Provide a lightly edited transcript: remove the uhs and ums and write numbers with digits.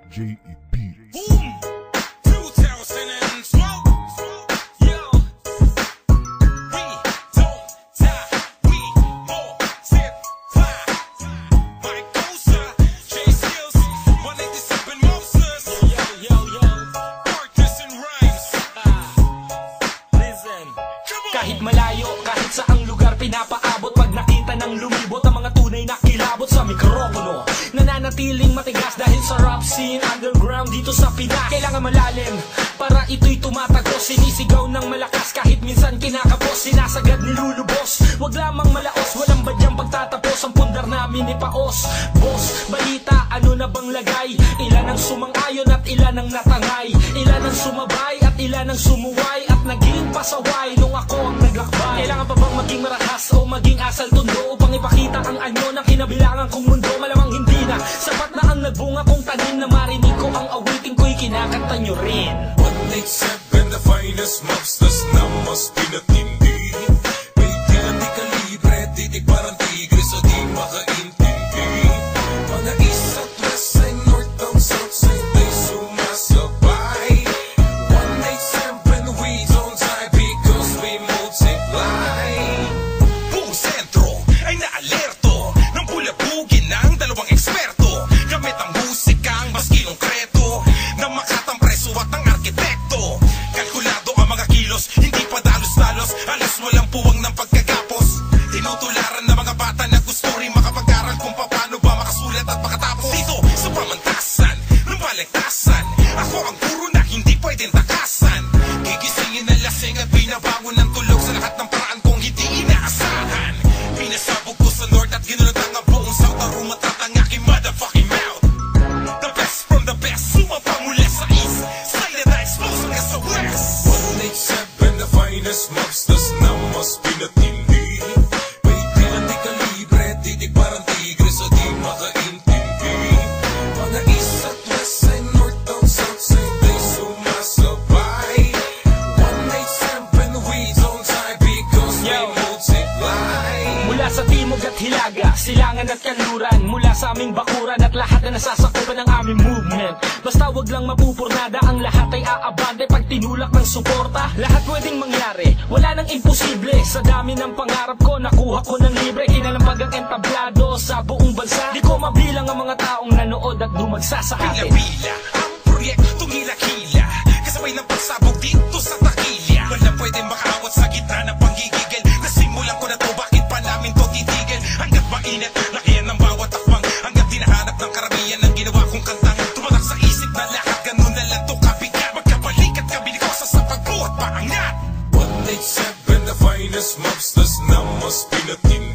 J.E. Beats. Boom! 2012. Yo. We don't die. We more tip fly. Mike Bosa, Jay Skills, 187 Moses. Yo. Marcus and Rhymes. Listen. Kahit malayo, kahit saang lugar pinapaabot. Pag nakita ng lumibot ang mga tunay na kilabot sa mikropono, nananatiling matigas dahil sa rap scene underground dito sa Pinas. Kailangan malalim para ito'y tumatagos. Sinisigaw ng malakas kahit minsan kinakapos. Sinasagad nilulubos, wag lamang malaos. Walang badyang pagtatapos, ang pundar namin ipaos. Boss, balita, ano na bang lagay? Ilan ang sumang-ayon at ilan ang natangay? Ilan ang sumabay at ilan ang sumuway? At naging pasaway nung ako ang naglakbay. Kailangan pa bang maging marahas o maging asal tundo upang ipakita ang anyo ng kinabilangan kong mundo? Malamang hindi na sapat na ang nagbunga kong tanim na marinig ko ang awiting ko'y kinakanta nyo rin. 187, the finest mobsters na mas pinatindi. May di kalibre, titig parang tigre so di makaintindi. Mga east at west side, north down south side ay sumasabay. 187, we don't die because we multiply. Buong sentro ay naalerto ng bulabugin ng dalawang eksperto. Gamit ang musikang maski konkreto na makatang preso at ang arkitekto. Kalkulado ang mga kilos, hindi pa dalos-dalos. Alas walang puwang ng pagkagapos. Tinutularan ng mga bata na gusto rin makapag-aral kung paano ba makasulat at makatapos. Dito sa pamantasan ng baligtasan, ako ang guro na hindi pwedeng takasan. Gigisingin na lasing at binabangon ng tulog sa lahat ng paraan kong hindi inaasahan. Pinasabog ko sa north at ginulotang ang buong south. Arumatat ang aking motherfucking mouth. The best from the best, sumapa mula sa east side na expose hanggang sa west. 187, the finest mobsters na mas pinatindi. May di kalibre, titig parang tigre so di makaintindi. Mga east at west side, north down south side ay sumasabay. 187, we don't die because we multiply. Mula sa timog at hilaga, silangan at kanluran, mula sa aming bakuran at lahat na nasasakupan ng aming movement. Basta wag lang mapupurnada, ang lahat ay aabante pag tinulak ng suporta. Lahat pwedeng mangyari, wala nang imposible. Sa dami ng pangarap ko, nakuha ko ng libre. Kinalampag ang entablado sa buong bansa. Di ko mabilang ang mga taong nanood at dumagsa sa akin. Pila-pila ang proyektong hila-hila, kasabay ng pagsabog dito sa takilya. Walang pwedeng makaawat sa gitna ng panggigigil. Nasimulan ko na to, bakit pa namin to titigil? Hanggat mainit, lakihan ng bawat takpang. Hanggat dinahanap ng karamihan ng ginawa kong kantang. Tumatak sa isip na lahat, ganun na lang to kabigat. Magkabalik at kabilikosa sa pagbuhat paangat. 187, the finest mobsters na mas pinatindi.